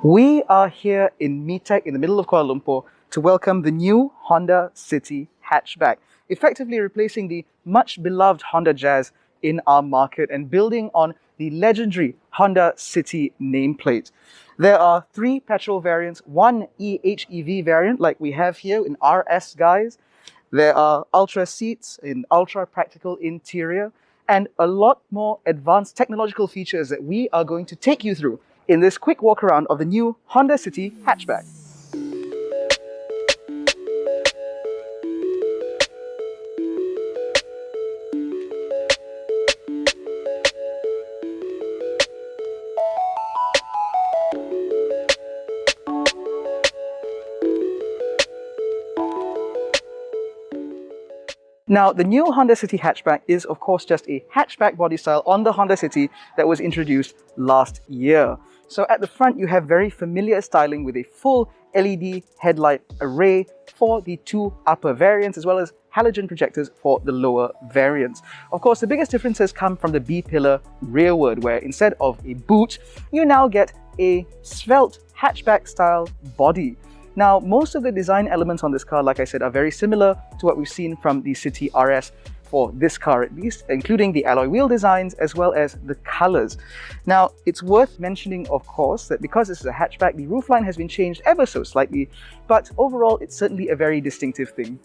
We are here in MITEC in the middle of Kuala Lumpur to welcome the new Honda City Hatchback, effectively replacing the much beloved Honda Jazz in our market and building on the legendary Honda City nameplate. There are 3 petrol variants, 1 HEV variant like we have here in RS guise. There are ultra seats in ultra practical interior and a lot more advanced technological features that we are going to take you through in this quick walk around of the new Honda City Hatchback. Now, the new Honda City Hatchback is, of course, just a hatchback body style on the Honda City that was introduced last year. So at the front, you have very familiar styling with a full LED headlight array for the 2 upper variants, as well as halogen projectors for the lower variants. Of course, the biggest differences come from the B-pillar rearward, where instead of a boot, you now get a svelte hatchback style body. Now, most of the design elements on this car, like I said, are very similar to what we've seen from the City RS for this car at least, including the alloy wheel designs as well as the colors. Now, it's worth mentioning, of course, that because this is a hatchback, the roofline has been changed ever so slightly, but overall, it's certainly a very distinctive thing.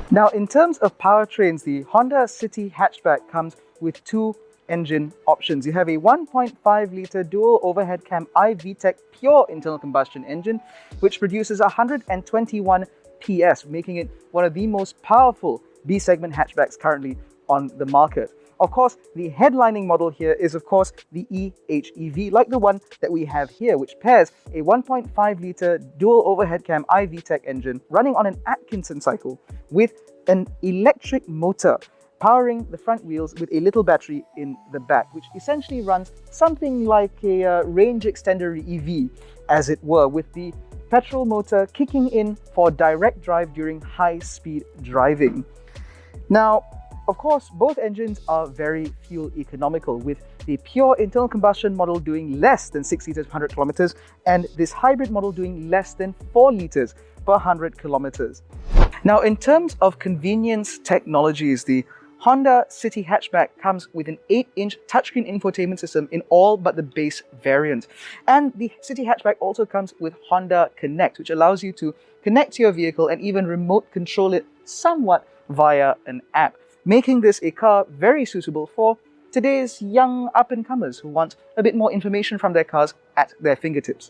Now, in terms of powertrains, the Honda City Hatchback comes with 2 engine options. You have a 1.5-litre dual overhead cam i-VTEC pure internal combustion engine, which produces 121 PS, making it one of the most powerful B-segment hatchbacks currently on the market. Of course, the headlining model here is, of course, the e-HEV, like the one that we have here, which pairs a 1.5-litre dual overhead cam i-VTEC engine running on an Atkinson cycle with an electric motor powering the front wheels with a little battery in the back, which essentially runs something like a range extender EV, as it were, with the petrol motor kicking in for direct drive during high-speed driving. Now, of course, both engines are very fuel economical, with the pure internal combustion model doing less than 6 litres per 100 kilometers and this hybrid model doing less than 4 litres per 100 kilometers. Now, in terms of convenience technologies, the Honda City Hatchback comes with an 8-inch touchscreen infotainment system in all but the base variant. And the City Hatchback also comes with Honda Connect, which allows you to connect to your vehicle and even remote control it somewhat via an app, making this a car very suitable for today's young up-and-comers who want a bit more information from their cars at their fingertips.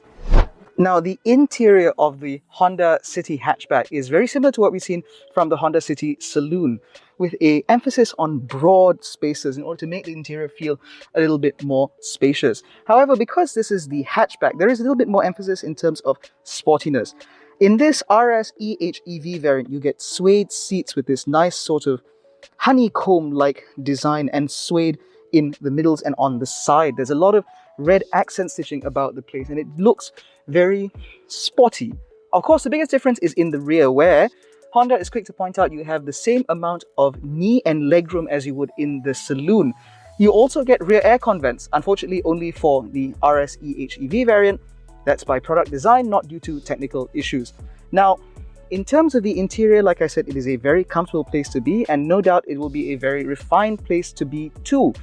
Now, the interior of the Honda City Hatchback is very similar to what we've seen from the Honda City Saloon, with an emphasis on broad spaces in order to make the interior feel a little bit more spacious. However, because this is the hatchback, there is a little bit more emphasis in terms of sportiness. In this RS EHEV variant, you get suede seats with this nice sort of honeycomb-like design and suede in the middles and on the side. There's a lot of red accent stitching about the place and it looks very sporty. Of course, the biggest difference is in the rear, where Honda is quick to point out you have the same amount of knee and legroom as you would in the Saloon. You also get rear aircon vents, unfortunately only for the RS EHEV variant. That's by product design, not due to technical issues. Now, in terms of the interior, like I said, it is a very comfortable place to be, and no doubt it will be a very refined place to be too.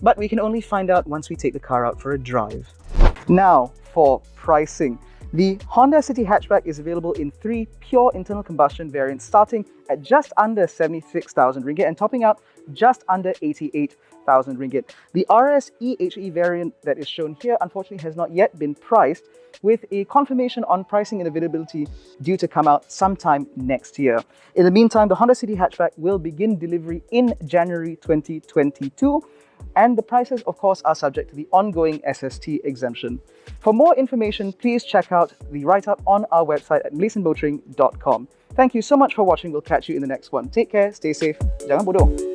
But we can only find out once we take the car out for a drive. Now, for pricing. The Honda City Hatchback is available in 3 pure internal combustion variants, starting at just under 76,000 ringgit and topping out just under 88,000 ringgit. The RS EHE variant that is shown here, unfortunately, has not yet been priced, with a confirmation on pricing and availability due to come out sometime next year. In the meantime, the Honda City Hatchback will begin delivery in January 2022. And the prices, of course, are subject to the ongoing SST exemption. For more information, please check out the write-up on our website at MalaysianMotoring.com. Thank you so much for watching. We'll catch you in the next one. Take care, stay safe, jangan bodoh.